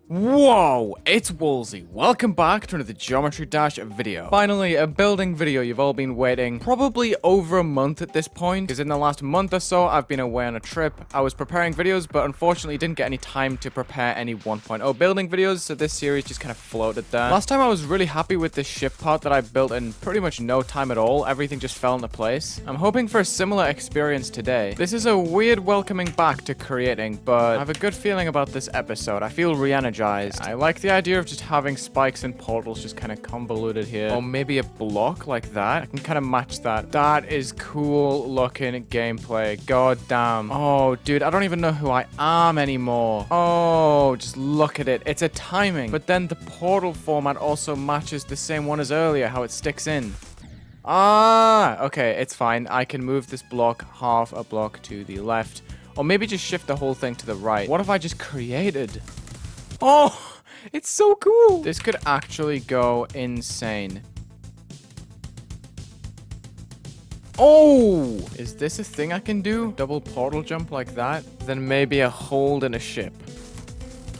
Whoa, it's Wulzy. Welcome back to another Geometry Dash video. Finally, a building video you've all been waiting probably over a month at this point, because in the last month or so, I've been away on a trip. I was preparing videos, but unfortunately didn't get any time to prepare any 1.0 building videos, so this series just kind of floated there. Last time I was really happy with this ship part that I built in pretty much no time at all. Everything just fell into place. I'm hoping for a similar experience today. This is a weird welcoming back to creating, but I have a good feeling about this episode. I feel re-energized. I like the idea of just having spikes and portals just kind of convoluted here. Or maybe a block like that. I can kind of match that. That is cool looking gameplay. God damn. Oh, dude, I don't even know who I am anymore. Oh, just look at it. It's a timing. But then the portal format also matches the same one as earlier, how it sticks in. Ah, okay, it's fine. I can move this block half a block to the left. Or maybe just shift the whole thing to the right. What have I just created? Oh, it's so cool. This could actually go insane. Oh, is this a thing I can do? Double portal jump like that? Then maybe a hold in a ship.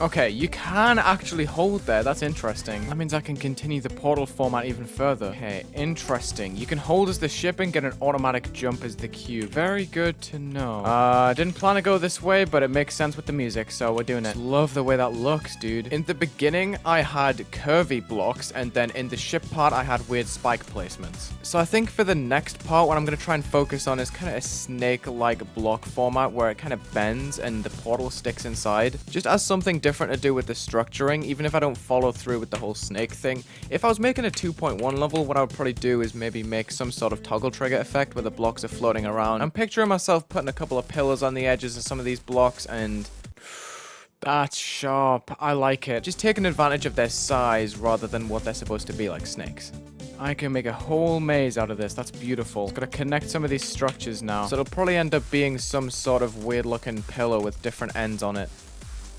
Okay, you can actually hold there. That's interesting. That means I can continue the portal format even further. Okay, interesting. You can hold as the ship and get an automatic jump as the cube. Very good to know. Didn't plan to go this way, but it makes sense with the music, so we're doing it. Love the way that looks, dude. In the beginning, I had curvy blocks, and then in the ship part, I had weird spike placements. So I think for the next part, what I'm going to try and focus on is kind of a snake-like block format where it kind of bends and the portal sticks inside. Just as something different to do with the structuring, even if I don't follow through with the whole snake thing. If I was making a 2.1 level, what I would probably do is maybe make some sort of toggle trigger effect where the blocks are floating around. I'm picturing myself putting a couple of pillars on the edges of some of these blocks, and that's sharp. I like it. Just taking advantage of their size rather than what they're supposed to be, like snakes. I can make a whole maze out of this. That's beautiful. It's got to connect some of these structures now. So it'll probably end up being some sort of weird looking pillar with different ends on it.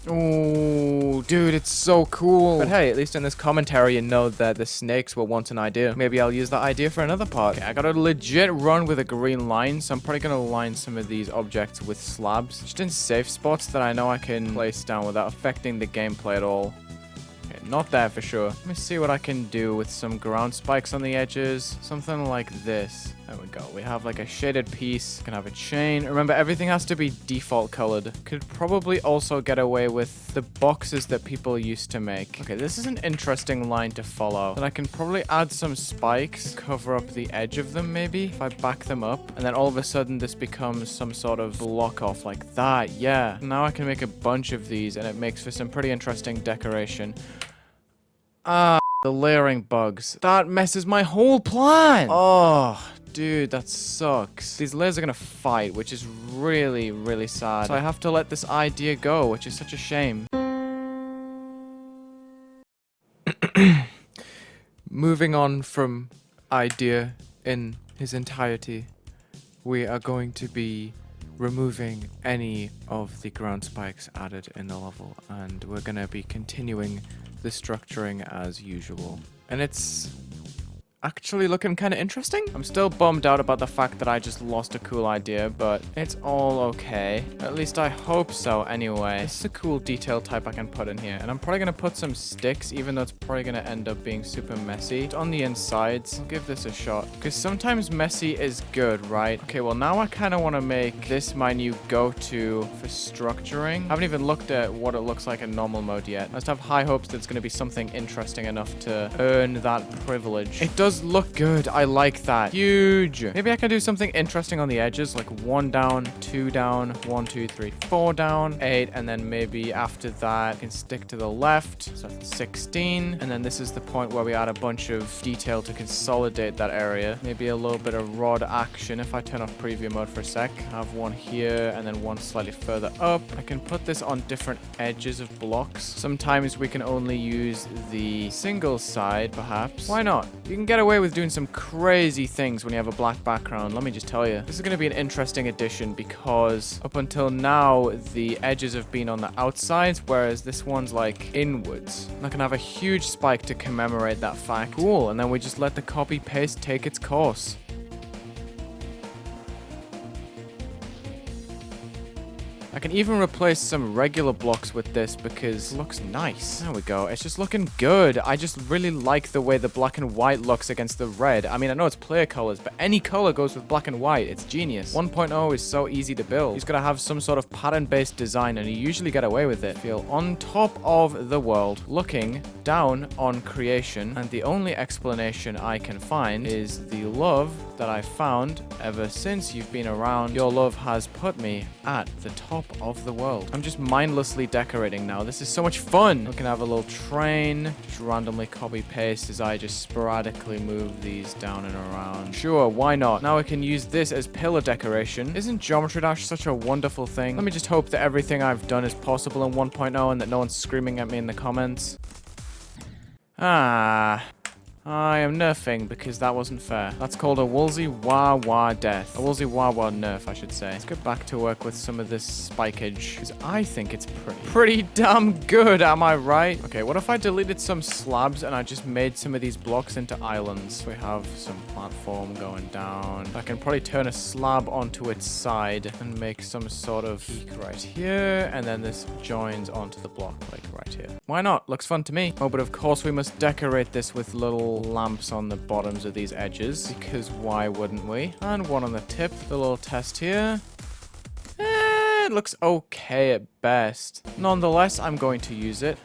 Oh, dude, it's so cool. But hey, at least in this commentary, you know that the snakes were once an idea. Maybe I'll use that idea for another part. Okay, I got a legit run with a green line, so I'm probably going to line some of these objects with slabs. Just in safe spots that I know I can place down without affecting the gameplay at all. Okay, not there for sure. Let me see what I can do with some ground spikes on the edges. Something like this. There we go. We have like a shaded piece. Can have a chain. Remember, everything has to be default colored. Could probably also get away with the boxes that people used to make. Okay, this is an interesting line to follow. Then I can probably add some spikes, cover up the edge of them maybe, if I back them up. And then all of a sudden this becomes some sort of block off like that. Yeah. Now I can make a bunch of these and it makes for some pretty interesting decoration. The layering bugs. That messes my whole plan. Oh, dude, that sucks. These layers are gonna fight, which is really, really sad. So I have to let this idea go, which is such a shame. Moving on from idea in his entirety, we are going to be removing any of the ground spikes added in the level, and we're gonna be continuing the structuring as usual. And it's actually looking kind of interesting. I'm still bummed out about the fact that I just lost a cool idea, but it's all okay. At least I hope so anyway. This is a cool detail type I can put in here. And I'm probably going to put some sticks, even though it's probably going to end up being super messy. On the insides, I'll give this a shot. Because sometimes messy is good, right? Okay, well now I kind of want to make this my new go-to for structuring. I haven't even looked at what it looks like in normal mode yet. I just have high hopes that it's going to be something interesting enough to earn that privilege. It does look good. I like that. Huge. Maybe I can do something interesting on the edges, like 1 down, 2 down, 1, 2, 3, 4 down, 8, and then maybe after that I can stick to the left, so 16, and then this is the point where we add a bunch of detail to consolidate that area. Maybe a little bit of rod action if I turn off preview mode for a sec. I have one here and then one slightly further up. I can put this on different edges of blocks. Sometimes we can only use the single side, perhaps. Why not? You can get away with doing some crazy things when you have a black background, let me just tell you. This is going to be an interesting addition because up until now, the edges have been on the outsides, whereas this one's like inwards. And I can have a huge spike to commemorate that fact. Cool, and then we just let the copy paste take its course. I can even replace some regular blocks with this because it looks nice. There we go. It's just looking good. I just really like the way the black and white looks against the red. I mean, I know it's player colors, but any color goes with black and white. It's genius. 1.0 is so easy to build. He's got to have some sort of pattern-based design, and you usually get away with it. Feel on top of the world, looking down on creation, and the only explanation I can find is the love that I found ever since you've been around. Your love has put me at the top of the world. I'm just mindlessly decorating now. This is so much fun. We can have a little train, just randomly copy paste as I just sporadically move these down and around. Sure, why not? Now I can use this as pillar decoration. Isn't Geometry Dash such a wonderful thing? Let me just hope that everything I've done is possible in 1.0 and that no one's screaming at me in the comments. I am nerfing because that wasn't fair. That's called a Wulzy Wah Wah death. A Wulzy Wah Wah nerf, I should say. Let's get back to work with some of this spikeage because I think it's pretty damn good, am I right? Okay, what if I deleted some slabs and I just made some of these blocks into islands? We have some platform going down. I can probably turn a slab onto its side and make some sort of peak right here, and then this joins onto the block like right here. Why not? Looks fun to me. Oh, but of course we must decorate this with little lamps on the bottoms of these edges, because why wouldn't we? And one on the tip. The little test here. It looks okay at best. Nonetheless, I'm going to use it.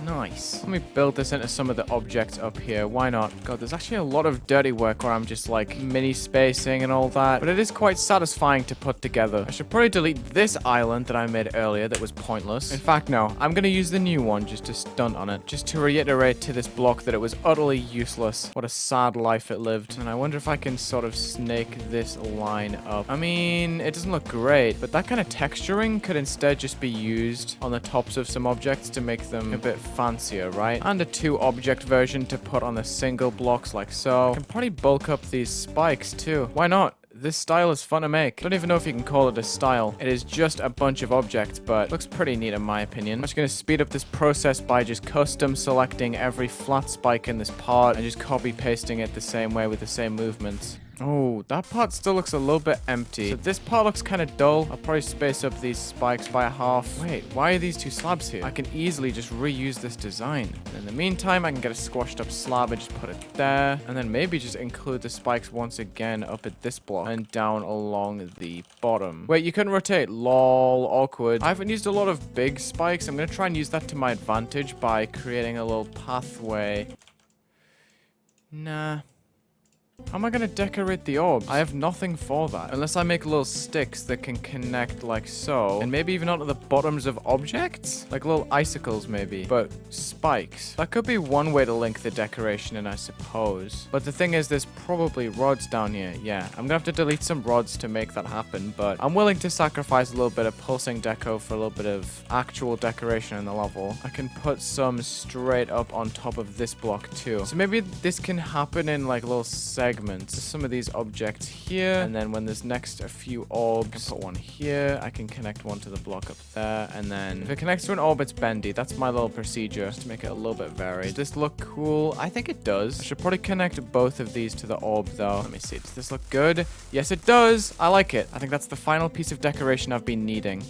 Nice. Let me build this into some of the objects up here. Why not? God, there's actually a lot of dirty work where I'm just like mini spacing and all that. But it is quite satisfying to put together. I should probably delete this island that I made earlier that was pointless. In fact, no. I'm going to use the new one just to stunt on it. Just to reiterate to this block that it was utterly useless. What a sad life it lived. And I wonder if I can sort of snake this line up. I mean, it doesn't look great, but that kind of texturing could instead just be used on the tops of some objects to make them a bit fancier, right? And a 2-object version to put on the single blocks like so. I can probably bulk up these spikes too. Why not? This style is fun to make. Don't even know if you can call it a style. It is just a bunch of objects, but looks pretty neat in my opinion. I'm just going to speed up this process by just custom selecting every flat spike in this part and just copy pasting it the same way with the same movements. Oh, that part still looks a little bit empty. So this part looks kind of dull. I'll probably space up these spikes by a half. Wait, why are these 2 slabs here? I can easily just reuse this design. And in the meantime, I can get a squashed up slab and just put it there. And then maybe just include the spikes once again up at this block and down along the bottom. Wait, you couldn't rotate. Lol, awkward. I haven't used a lot of big spikes. I'm going to try and use that to my advantage by creating a little pathway. Nah. How am I going to decorate the orbs? I have nothing for that. Unless I make little sticks that can connect like so. And maybe even onto the bottoms of objects? Like little icicles maybe. But spikes. That could be one way to link the decoration in, I suppose. But the thing is, there's probably rods down here. Yeah, I'm going to have to delete some rods to make that happen. But I'm willing to sacrifice a little bit of pulsing deco for a little bit of actual decoration in the level. I can put some straight up on top of this block too. So maybe this can happen in like little segments. Some of these objects here, and then when there's next a few orbs, I can put one here. I can connect one to the block up there, and then if it connects to an orb, it's bendy. That's my little procedure, just to make it a little bit varied. Does this look cool? I think it does. I should probably connect both of these to the orb, though. Let me see. Does this look good? Yes, it does. I like it. I think that's the final piece of decoration I've been needing.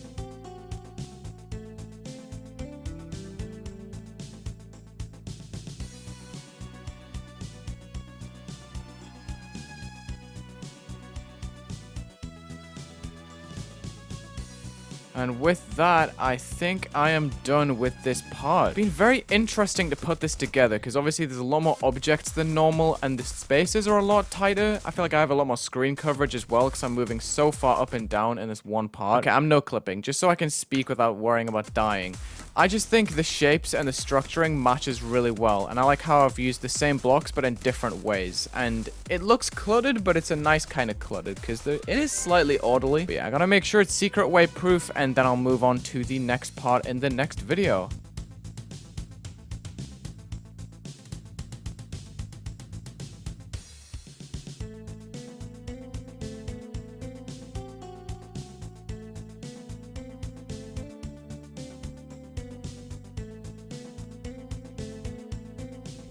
And with that, I think I am done with this part. It's been very interesting to put this together because obviously there's a lot more objects than normal and the spaces are a lot tighter. I feel like I have a lot more screen coverage as well because I'm moving so far up and down in this one part. Okay, I'm no clipping just so I can speak without worrying about dying. I just think the shapes and the structuring matches really well, and I like how I've used the same blocks but in different ways. And it looks cluttered, but it's a nice kind of cluttered because it is slightly orderly. But yeah, I gotta make sure it's secret way proof, and then I'll move on to the next part in the next video.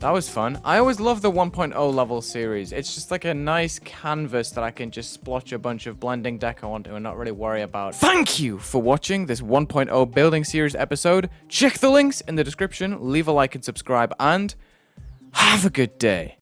That was fun. I always love the 1.0 level series. It's just like a nice canvas that I can just splotch a bunch of blending deco onto and not really worry about. Thank you for watching this 1.0 building series episode. Check the links in the description, leave a like and subscribe, and have a good day.